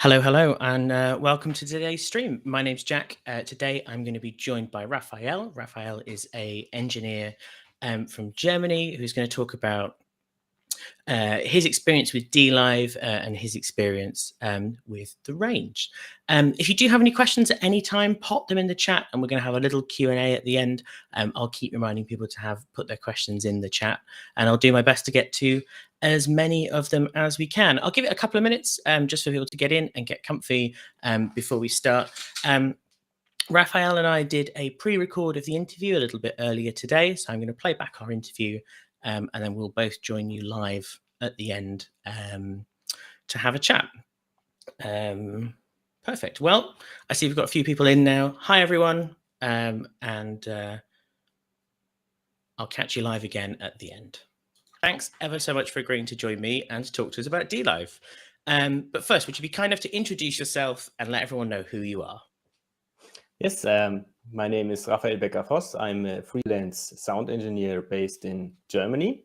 Hello, and welcome to today's stream. My name's Jack. Today, I'm going to be joined by Raphael. Raphael is an engineer from Germany who's going to talk about his experience with dLive and his experience with the range. If you do have any questions at any time, pop them in the chat, and we're going to have a little Q&A at the end. I'll keep reminding people to put their questions in the chat, and I'll do my best to get to as many of them as we can. I'll give it a couple of minutes just for people to get in and get comfy before we start. Raphael and I did a pre-record of the interview a little bit earlier today, so I'm going to play back our interview and then we'll both join you live at the end to have a chat. Perfect. Well, I see we've got a few people in now. Hi, everyone. And I'll catch you live again at the end. Thanks ever so much for agreeing to join me and to talk to us about dLive. But first, would you be kind enough to introduce yourself and let everyone know who you are? Yes, my name is Raphael Becker-Foss. I'm a freelance sound engineer based in Germany.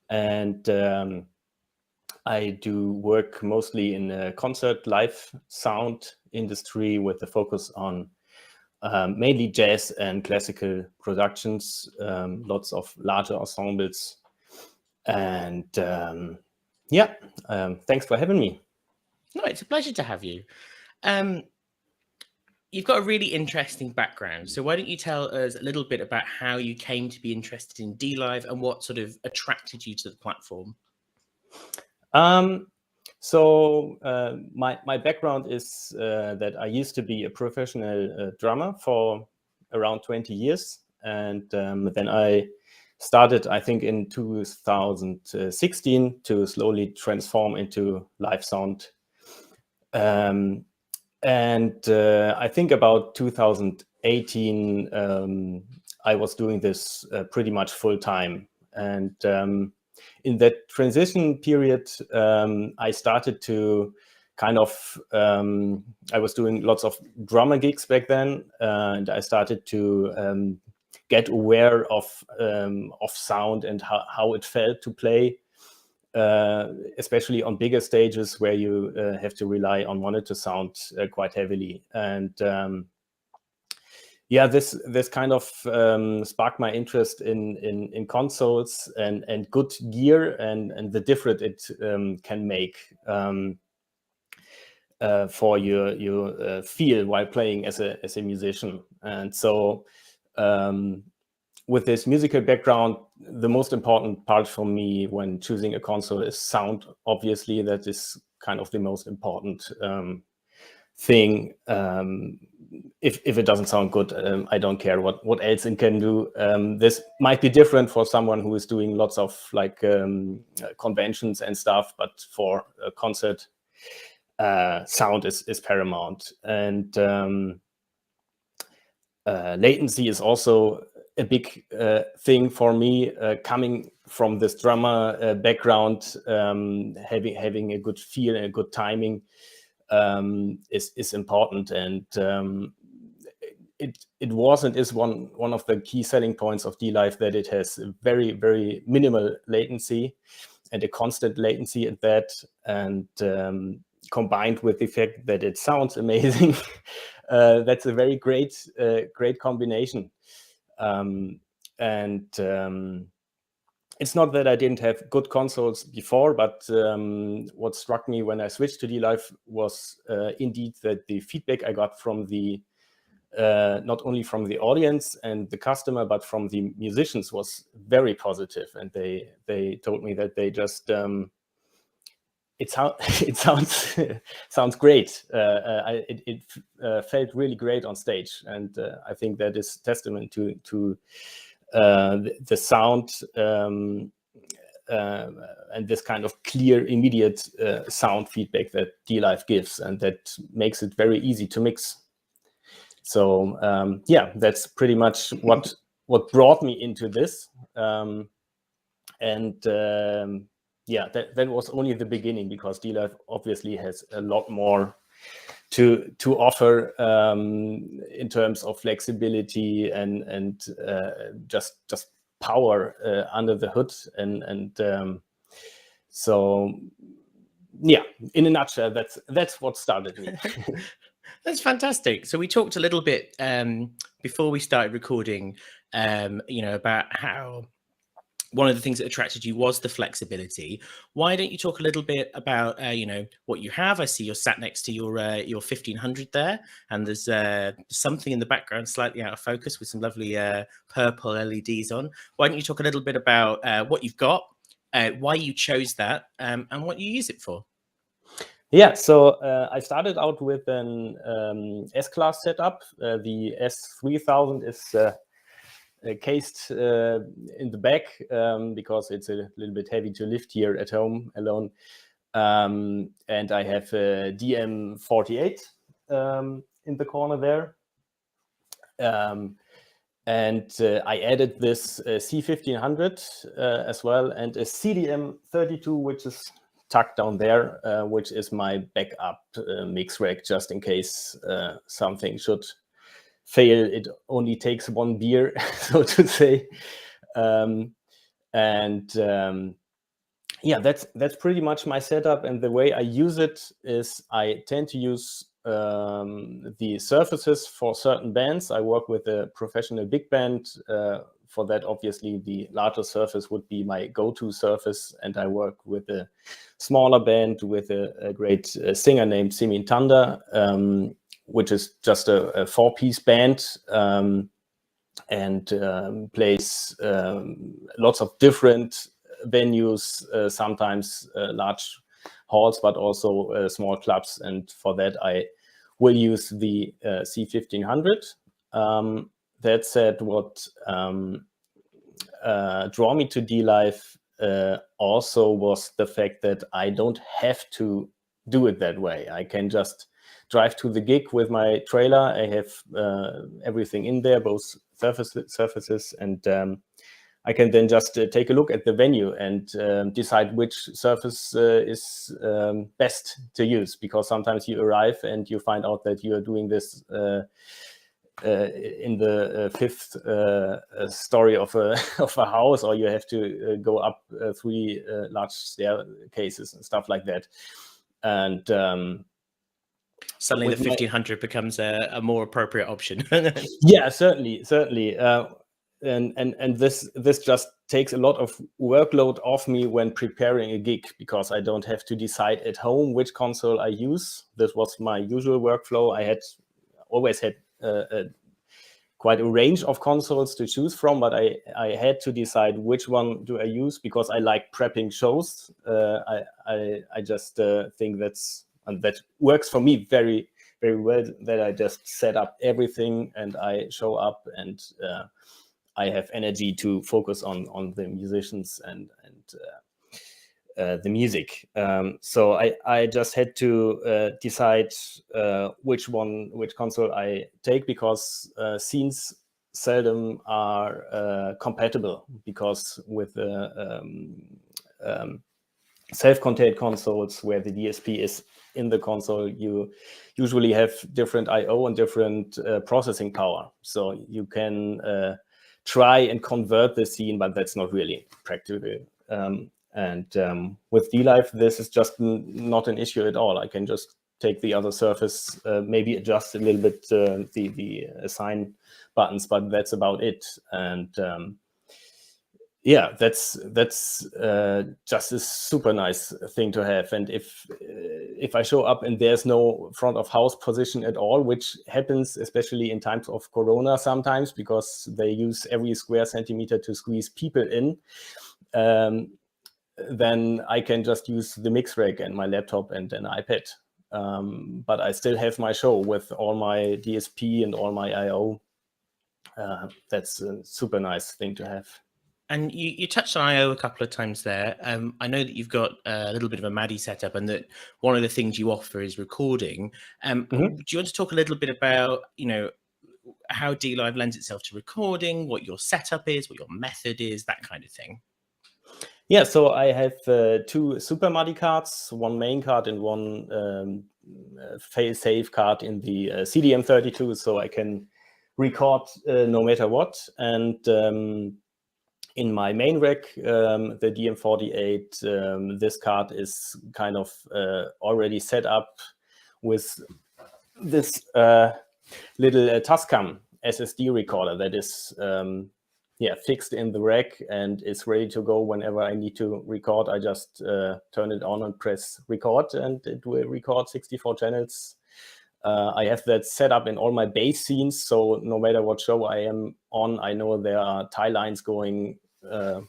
And I do work mostly in the concert live sound industry with a focus on mainly jazz and classical productions, lots of larger ensembles. And thanks for having me. No, it's a pleasure to have you. You've got a really interesting background. So why don't you tell us a little bit about how you came to be interested in dLive and what sort of attracted you to the platform? My background is that I used to be a professional drummer for around 20 years. And then I started, I think, in 2016 to slowly transform into live sound. I think about 2018, I was doing this pretty much full time. And in that transition period, I started to kind of, I was doing lots of drummer gigs back then, and I started to get aware of sound and how it felt to play, especially on bigger stages where you have to rely on monitor sound quite heavily. And this kind of sparked my interest in consoles and good gear and the difference it can make for your feel while playing as a musician. And so with this musical background, the most important part for me when choosing a console is sound. Obviously, that is kind of the most important thing. If it doesn't sound good, I don't care what else it can do. This might be different for someone who is doing lots of like conventions and stuff, but for a concert, sound is paramount. And latency is also a big thing for me, coming from this drummer background. Having a good feel and a good timing is important, and it was and is one of the key selling points of dLive, that it has very, very minimal latency and a constant latency at that, and combined with the fact that it sounds amazing, that's a very great combination. It's not that I didn't have good consoles before, but what struck me when I switched to dLive was indeed that the feedback I got from the not only from the audience and the customer, but from the musicians was very positive. And they told me that they just it sounds great. It felt really great on stage, and I think that is testament to the sound and this kind of clear, immediate sound feedback that dLive gives, and that makes it very easy to mix. So that's pretty much what brought me into this. That was only the beginning, because dLive obviously has a lot more to offer in terms of flexibility and just power under the hood, and so Yeah, in a nutshell, that's what started me. That's fantastic. So we talked a little bit before we started recording, about how one of the things that attracted you was the flexibility. Why don't you talk a little bit about, what you have? I see you're sat next to your 1500 there, and there's something in the background slightly out of focus with some lovely purple LEDs on. Why don't you talk a little bit about what you've got, why you chose that, and what you use it for? Yeah, so I started out with an S-Class setup. The S3000 is cased in the back because it's a little bit heavy to lift here at home alone. And I have a DM48 in the corner there. And I added this C1500 as well, and a CDM32, which is tucked down there, which is my backup mix rack, just in case something should fail. It only takes one beer, so to say. Yeah, that's pretty much my setup. And the way I use it is I tend to use the surfaces for certain bands. I work with a professional big band. For that, obviously, the larger surface would be my go-to surface. And I work with a smaller band with a great singer named Simin Thunder, which is just a four-piece band, and plays lots of different venues, sometimes large halls, but also small clubs. And for that, I will use the C1500. That said, what draw me to dLive also was the fact that I don't have to do it that way. I can just drive to the gig with my trailer. I have everything in there, both surfaces, and I can then just take a look at the venue and decide which surface is best to use, because sometimes you arrive and you find out that you are doing this in the fifth story of a house, or you have to go up three large staircases and stuff like that. And suddenly the 1500 becomes a more appropriate option. Yeah, certainly. And this just takes a lot of workload off me when preparing a gig, because I don't have to decide at home which console I use. This was my usual workflow. I always had quite a range of consoles to choose from, but I had to decide which one do I use, because I like prepping shows. I just think that works for me very, very well, that I just set up everything and I show up, and I have energy to focus on the musicians and the music. So I just had to decide which console I take, because scenes seldom are compatible, because with self-contained consoles where the DSP is in the console, you usually have different I/O and different processing power. So you can try and convert the scene, but that's not really practical. With dLive, this is just not an issue at all. I can just take the other surface, maybe adjust a little bit the assign buttons, but that's about it. And yeah, that's just a super nice thing to have. And if I show up and there's no front of house position at all, which happens especially in times of Corona sometimes, because they use every square centimeter to squeeze people in, then I can just use the mix rack and my laptop and an iPad. But I still have my show with all my DSP and all my I/O. That's a super nice thing to have. And you touched on I/O a couple of times there. I know that you've got a little bit of a MADI setup, and that one of the things you offer is recording. Do you want to talk a little bit about, how dLive lends itself to recording, what your setup is, what your method is, that kind of thing? Yeah, so I have two Super MADI cards, one main card and one fail-safe card in the CDM32, so I can record no matter what. And in my main rack, the DM48, this card is kind of already set up with this little Tascam SSD recorder that is fixed in the rack and is ready to go whenever I need to record. I just turn it on and press record, and it will record 64 channels. I have that set up in all my bass scenes, so no matter what show I am on, I know there are tie lines going to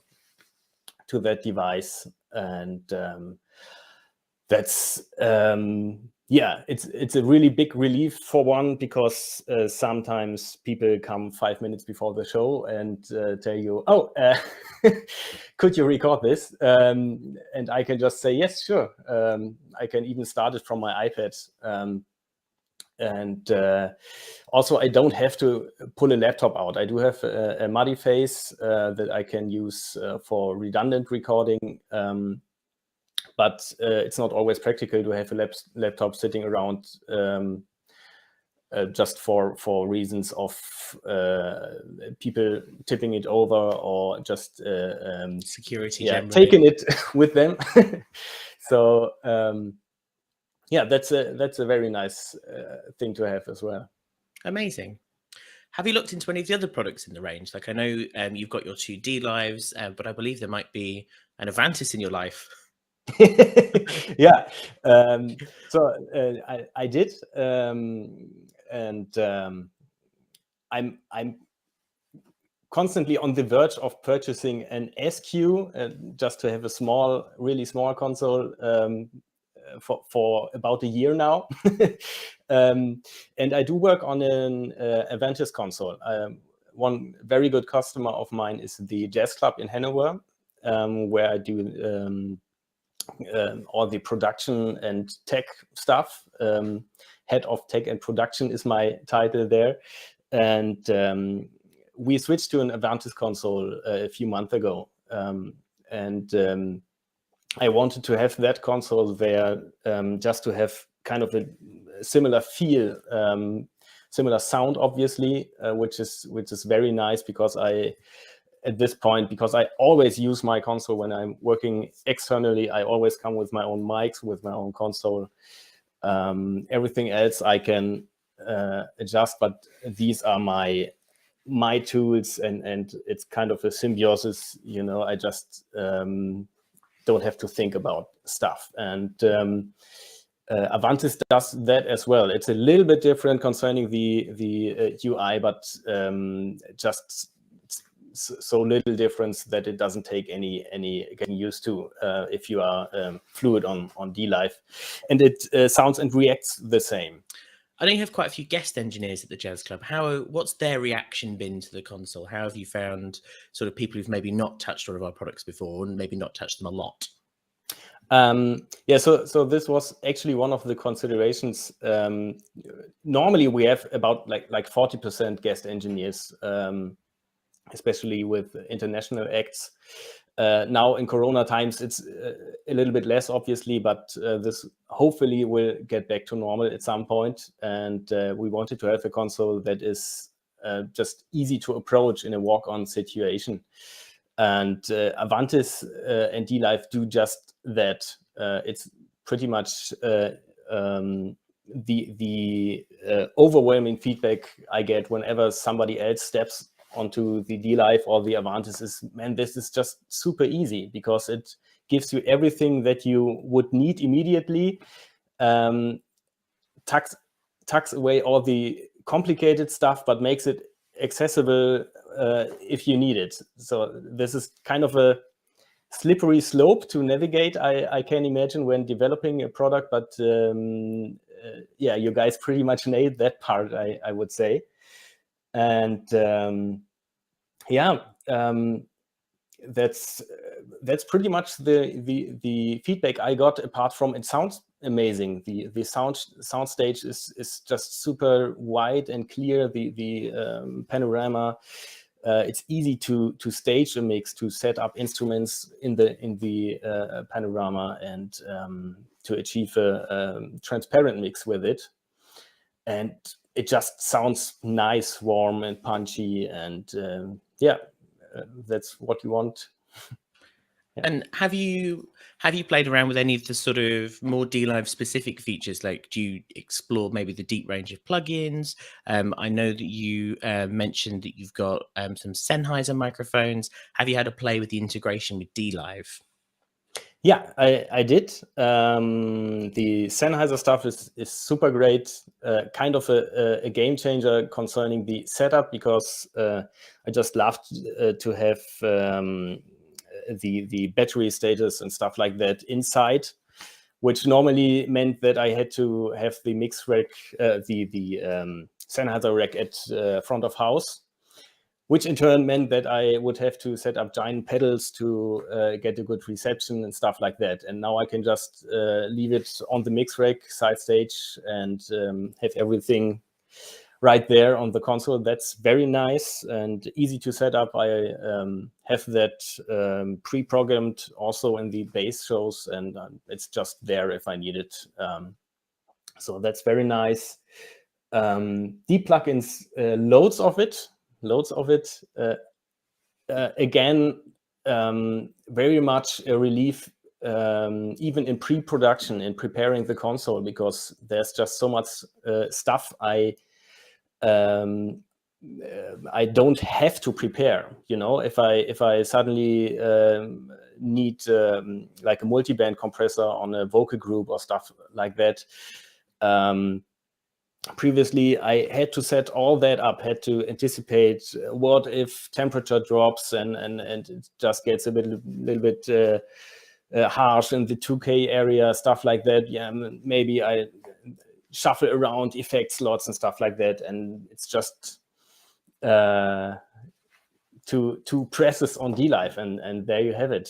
that device, and that's it's a really big relief for one, because sometimes people come 5 minutes before the show and tell you, oh, could you record this? And I can just say, yes, sure. I can even start it from my iPad. And also, I don't have to pull a laptop out. I do have a multi-phase that I can use for redundant recording, but it's not always practical to have a laptop sitting around just for reasons of people tipping it over or just security, taking it with them. So that's a very nice thing to have as well. Amazing. Have you looked into any of the other products in the range? Like, I know you've got your 2 dLives, but I believe there might be an Avantis in your life. Yeah. So I did, and I'm constantly on the verge of purchasing an SQ just to have a really small console for about a year now. And I do work on an Avantis console. One very good customer of mine is the Jazz Club in Hanover, where I do all the production and tech stuff. Head of tech and production is my title there. And we switched to an Avantis console a few months ago. And I wanted to have that console there just to have kind of a similar feel, similar sound, obviously, which is very nice, because at this point, because I always use my console when I'm working externally, I always come with my own mics, with my own console. Everything else I can adjust, but these are my tools, and it's kind of a symbiosis. I just don't have to think about stuff. And Avantis does that as well. It's a little bit different concerning the UI, but just so little difference that it doesn't take any getting used to if you are fluid on dLive, and it sounds and reacts the same. I know you have quite a few guest engineers at the Jazz Club. What's their reaction been to the console? How have you found sort of people who've maybe not touched one of our products before and maybe not touched them a lot? So this was actually one of the considerations. Normally we have about like 40% guest engineers, especially with international acts. Now in Corona times, it's a little bit less, obviously, but this hopefully will get back to normal at some point. And we wanted to have a console that is just easy to approach in a walk-on situation. And Avantis and dLive do just that. It's pretty much the overwhelming feedback I get whenever somebody else steps onto the dLive or the Avantis is, man, this is just super easy, because it gives you everything that you would need immediately, tucks away all the complicated stuff, but makes it accessible if you need it. So this is kind of a slippery slope to navigate, I can imagine, when developing a product, but you guys pretty much nailed that part, I would say. And that's pretty much the feedback I got. Apart from it sounds amazing, the sound stage is just super wide and clear. The panorama, it's easy to stage a mix, to set up instruments in the panorama, and to achieve a transparent mix with it. And it just sounds nice, warm, and punchy, and that's what you want. Yeah. And have you played around with any of the sort of more dLive specific features? Like, do you explore maybe the deep range of plugins? I know that you mentioned that you've got some Sennheiser microphones. Have you had a play with the integration with dLive? Yeah, I did. The Sennheiser stuff is super great. Kind of a game changer concerning the setup, because I just love to have the battery status and stuff like that inside, which normally meant that I had to have the mix rack, the Sennheiser rack at front of house, which in turn meant that I would have to set up giant pedals to get a good reception and stuff like that. And now I can just leave it on the mix rack side stage and have everything right there on the console. That's very nice and easy to set up. I have that pre-programmed also in the bass shows, and it's just there if I need it. So that's very nice. Deep plugins, loads of it. Again, very much a relief, even in pre-production, in preparing the console, because there's just so much stuff I don't have to prepare. If I suddenly need like a multi-band compressor on a vocal group or stuff like that. Previously, I had to set all that up, had to anticipate what if temperature drops and it just gets a little bit harsh in the 2K area, stuff like that. Yeah, maybe I shuffle around effect slots and stuff like that, and it's just two presses on dLive, and there you have it.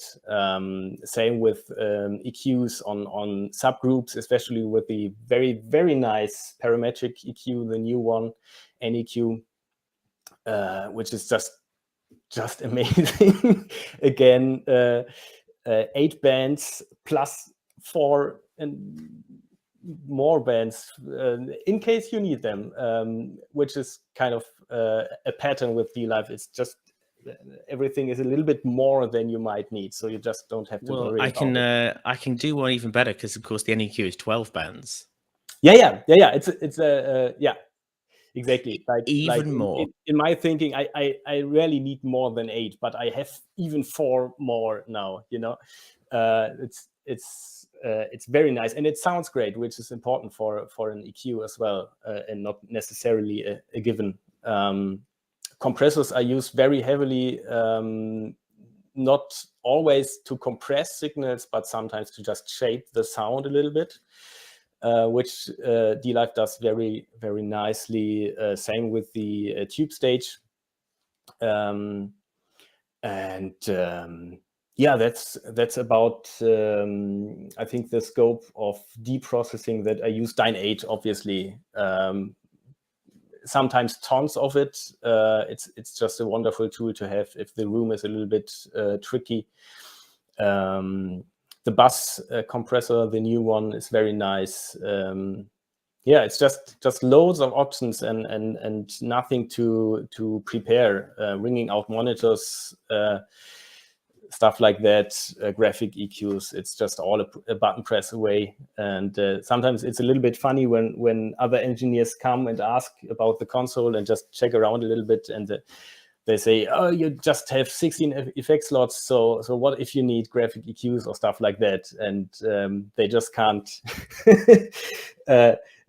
Same with EQs on subgroups, especially with the very, very nice parametric EQ, the new one, NEQ, which is just amazing. Again, 8 bands plus 4 and more bands in case you need them, which is kind of a pattern with dLive. It's just everything is a little bit more than you might need, so you just don't have to worry about it. I can do one even better, because of course the NEQ is 12 bands. Yeah. It's yeah, exactly. Like more. In my thinking, I rarely need more than 8, but I have even 4 more now. It's very nice, and it sounds great, which is important for an EQ as well, and not necessarily a given. Compressors I use very heavily, not always to compress signals, but sometimes to just shape the sound a little bit, which dLive does very, very nicely. Same with the tube stage. Yeah, that's about I think the scope of deep processing that I use. Dyne 8, obviously. Sometimes tons of it. It's just a wonderful tool to have if the room is a little bit tricky. The bus compressor, the new one, is very nice. Yeah, it's just loads of options and nothing to prepare. Ringing out monitors, stuff like that, graphic EQs. It's just all a button press away. And sometimes it's a little bit funny when other engineers come and ask about the console and just check around a little bit, and they say, "Oh, you just have 16 effect slots. So what if you need graphic EQs or stuff like that?" And they just can't.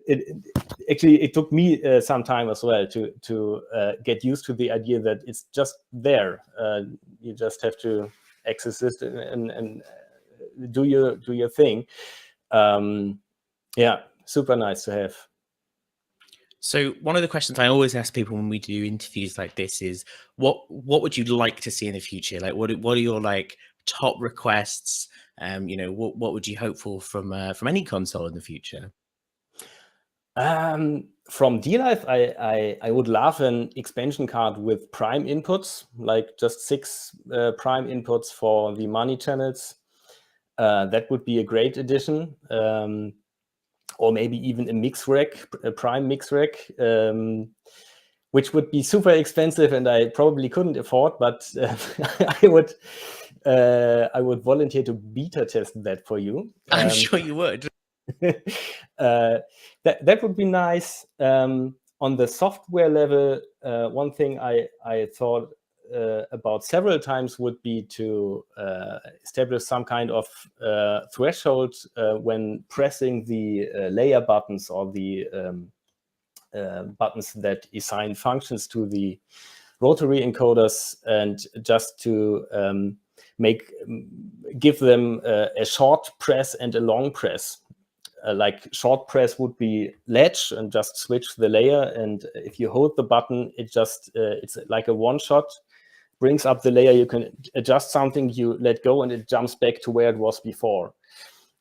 It took me some time as well to get used to the idea that it's just there. You just have to access it and do your thing. Yeah, super nice to have. So one of the questions I always ask people when we do interviews like this is, what would you like to see in the future? Like, what are your like top requests? What would you hope for from any console in the future? From dLive, I would love an expansion card with prime inputs, like just 6 prime inputs for the money channels. That would be a great addition. Or maybe even a mix rack, a prime mix rack, which would be super expensive and I probably couldn't afford, but I would volunteer to beta test that for you. I'm sure you would. That would be nice. On the software level, one thing I thought about several times would be to establish some kind of threshold when pressing the layer buttons or the buttons that assign functions to the rotary encoders, and just to give them a short press and a long press. Like short press would be latch and just switch the layer, and if you hold the button, it's like a one shot, brings up the layer, you can adjust something, you let go, and it jumps back to where it was before.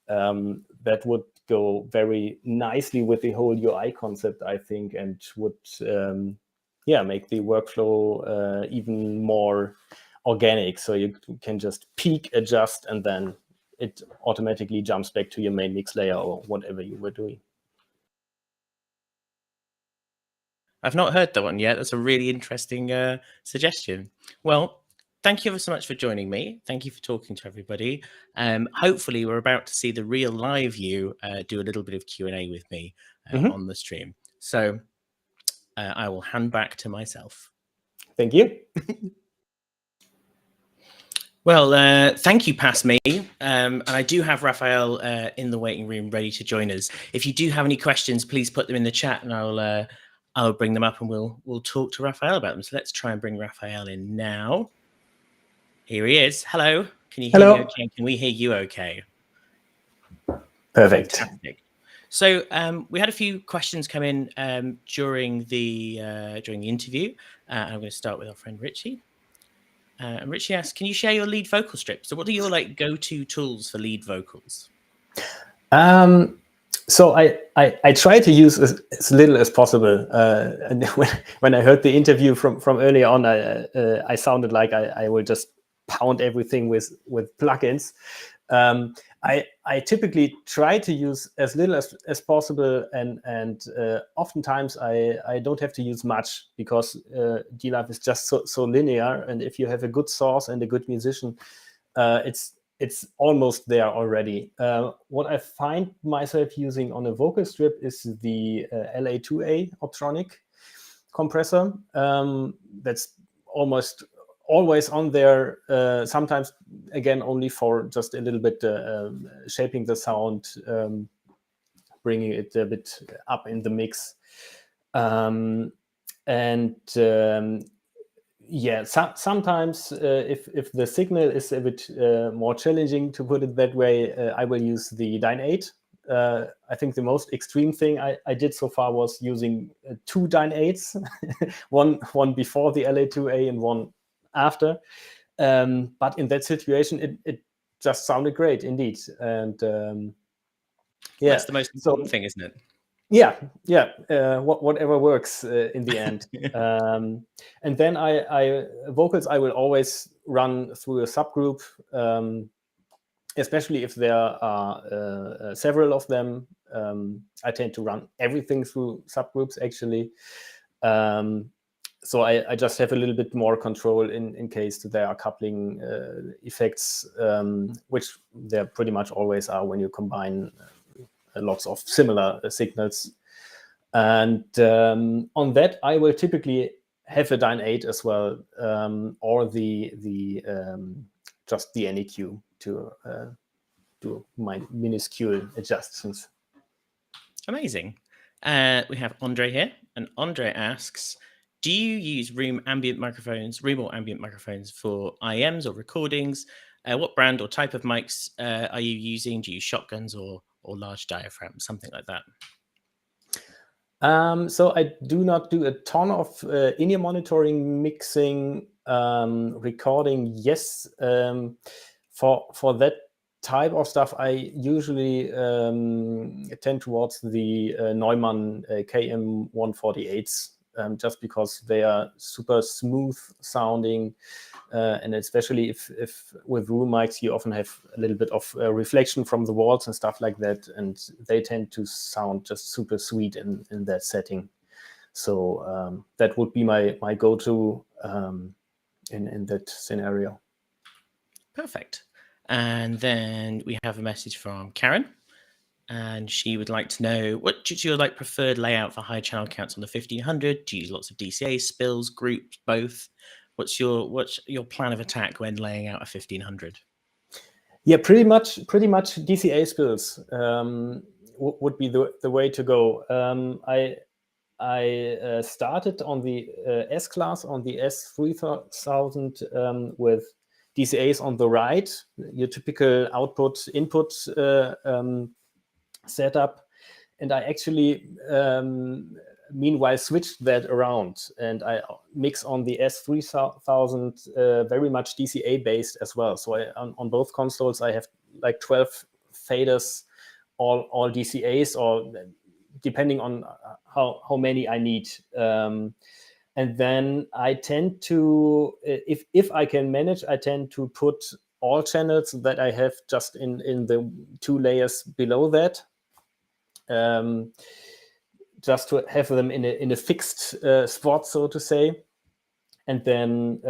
That would go very nicely with the whole UI concept, I think, and would make the workflow even more organic. So you can just peak, adjust, and then it automatically jumps back to your main mix layer or whatever you were doing. I've not heard that one yet. That's a really interesting suggestion. Well, thank you ever so much for joining me. Thank you for talking to everybody. Hopefully, we're about to see the real live you do a little bit of Q&A with me on the stream. So I will hand back to myself. Thank you. Well, thank you, Pass Me. And I do have Raphael in the waiting room ready to join us. If you do have any questions, please put them in the chat and I'll bring them up and we'll talk to Raphael about them. So let's try and bring Raphael in now. Here he is. Hello. Can you hear me okay? Can we hear you okay? Perfect. Fantastic. So we had a few questions come in during the interview. I'm going to start with our friend Richie. And Richie asks, can you share your lead vocal strip? So what are your go-to tools for lead vocals? So I try to use as little as possible. And when I heard the interview from earlier on, I sounded like I will just pound everything with plugins. I typically try to use as little as possible, and oftentimes I don't have to use much, because dLive is just so linear, and if you have a good source and a good musician, it's almost there already. What I find myself using on a vocal strip is the LA2A Optronic compressor. That's almost always on there, sometimes again only for just a little bit shaping the sound, bringing it a bit up in the mix. Sometimes if the signal is a bit more challenging, to put it that way, I will use the Dyne 8. I think the most extreme thing I did so far was using 2 Dyne 8s, one before the LA2A and one after. But in that situation, it just sounded great indeed. And that's the most important thing, isn't it? Yeah. Whatever works in the end. And then vocals I will always run through a subgroup, especially if there are several of them. I tend to run everything through subgroups, actually. So I just have a little bit more control in case there are coupling effects, which there pretty much always are when you combine lots of similar signals. And on that, I will typically have a Dyne 8 as well, or the just the NEQ to do my minuscule adjustments. Amazing. We have Andre here, and Andre asks, do you use room or ambient microphones for IMs or recordings? What brand or type of mics are you using? Do you use shotguns or large diaphragms, something like that? So I do not do a ton of in-ear monitoring, mixing, recording. Yes, for that type of stuff, I usually tend towards the Neumann KM148s. Just because they are super smooth sounding, and especially if with room mics, you often have a little bit of reflection from the walls and stuff like that, and they tend to sound just super sweet in that setting. So that would be my go-to in that scenario. Perfect. And then we have a message from Karen, and she would like to know, what do you like preferred layout for high channel counts on the 1500? Do you use lots of DCA, spills, groups, both? What's your plan of attack when laying out a 1500? Yeah, pretty much DCA spills would be the way to go. I started on the S class, on the S3000 with DCAs on the right, your typical output-input setup. And I actually, meanwhile, switched that around. And I mix on the S3000 very much DCA-based as well. So on both consoles, I have like 12 faders, all DCAs, or depending on how many I need. And then I tend to, if I can manage, I tend to put all channels that I have just in the 2 layers below that, just to have them in a fixed spot, so to say. And then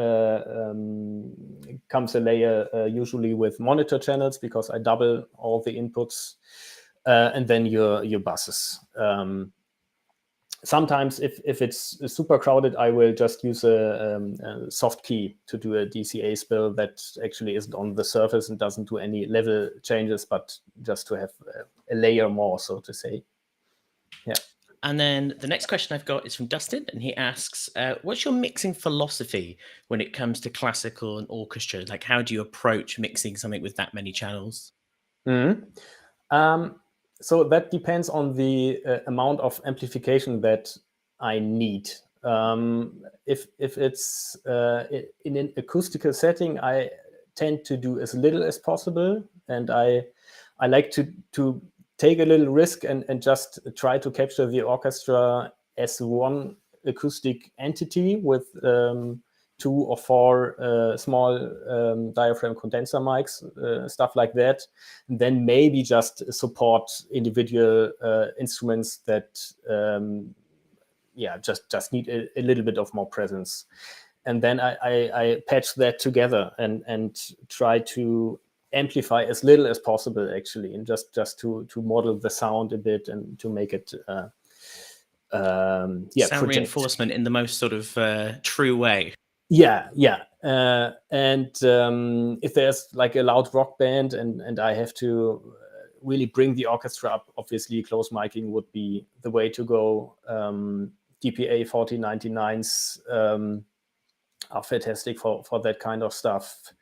comes a layer usually with monitor channels, because I double all the inputs, and then your buses. Sometimes if it's super crowded, I will just use a soft key to do a DCA spill that actually isn't on the surface and doesn't do any level changes, but just to have a layer more, so to say. Yeah. And then the next question I've got is from Dustin, and he asks, what's your mixing philosophy when it comes to classical and orchestra? Like, how do you approach mixing something with that many channels? Mm-hmm. So that depends on the amount of amplification that I need. If it's in an acoustical setting, I tend to do as little as possible, and I like to take a little risk and just try to capture the orchestra as one acoustic entity with 2 or 4 small diaphragm condenser mics, stuff like that. And then maybe just support individual instruments that just need a little bit of more presence. And then I patch that together and try to amplify as little as possible, actually, and just to model the sound a bit and to make it sound project. reinforcement in the most sort of true way. Yeah. And if there's like a loud rock band and I have to really bring the orchestra up, obviously close miking would be the way to go. DPA 4099s are fantastic for that kind of stuff.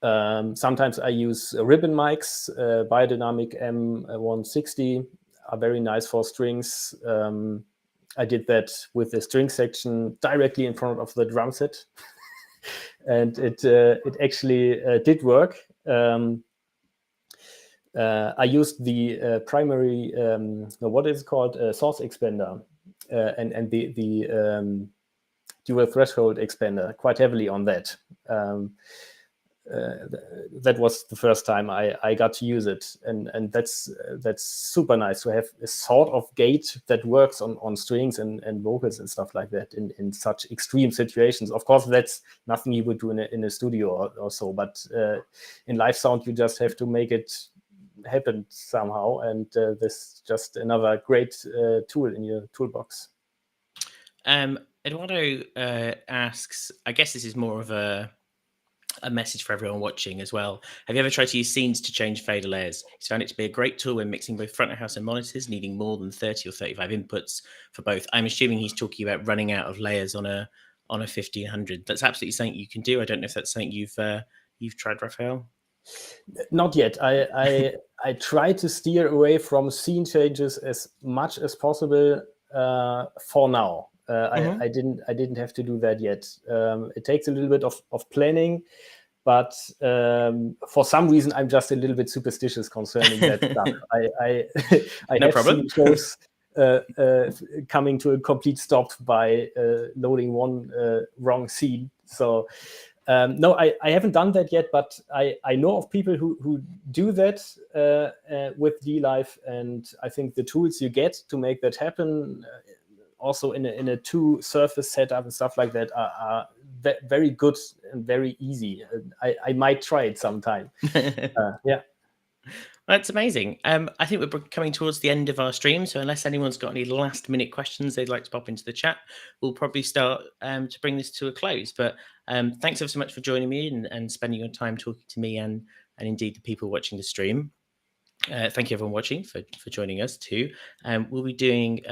Sometimes I use ribbon mics. Biodynamic M160 are very nice for strings. I did that with the string section directly in front of the drum set, and it actually did work. I used the primary, what is it called, source expander, and the dual threshold expander quite heavily on that. That was the first time I got to use it, and that's super nice to have a sort of gate that works on strings and vocals and stuff like that in such extreme situations. Of course, that's nothing you would do in a studio or so, but in live sound you just have to make it happen somehow, and this is just another great tool in your toolbox. Eduardo asks, I guess this is more of a message for everyone watching as well. Have you ever tried to use scenes to change fader layers? He's found it to be a great tool when mixing both front of house and monitors, needing more than 30 or 35 inputs for both. I'm assuming he's talking about running out of layers on a 1500. That's absolutely something you can do. I don't know if that's something you've tried, Raphael. Not yet. I try to steer away from scene changes as much as possible for now. I didn't have to do that yet. It takes a little bit of planning, but for some reason I'm just a little bit superstitious concerning that stuff. I No have problem. seen shows coming to a complete stop by loading one wrong scene. So no, I haven't done that yet, but I know of people who do that with dLive, and I think the tools you get to make that happen also in a two surface setup and stuff like that are very good and very easy. I might try it sometime. Yeah. That's amazing. I think we're coming towards the end of our stream, so unless anyone's got any last minute questions they'd like to pop into the chat, we'll probably start to bring this to a close. But thanks ever so much for joining me and spending your time talking to me and indeed the people watching the stream. Thank you everyone watching for joining us too. We'll be doing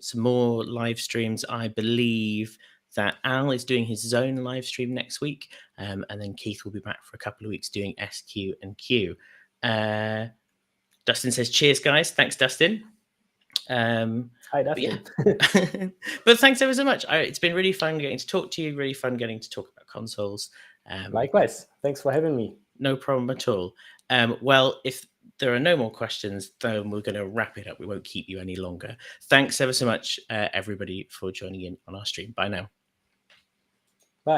some more live streams. I believe that Al is doing his own live stream next week, and then Keith will be back for a couple of weeks doing SQ and Q. Dustin says, cheers, guys. Thanks, Dustin. Hi, Dustin. But thanks ever so much. It's been really fun getting to talk to you, really fun getting to talk about consoles. Likewise. Thanks for having me. No problem at all. Well, if there are no more questions, then we're going to wrap it up. We won't keep you any longer. Thanks ever so much, everybody, for joining in on our stream. Bye now.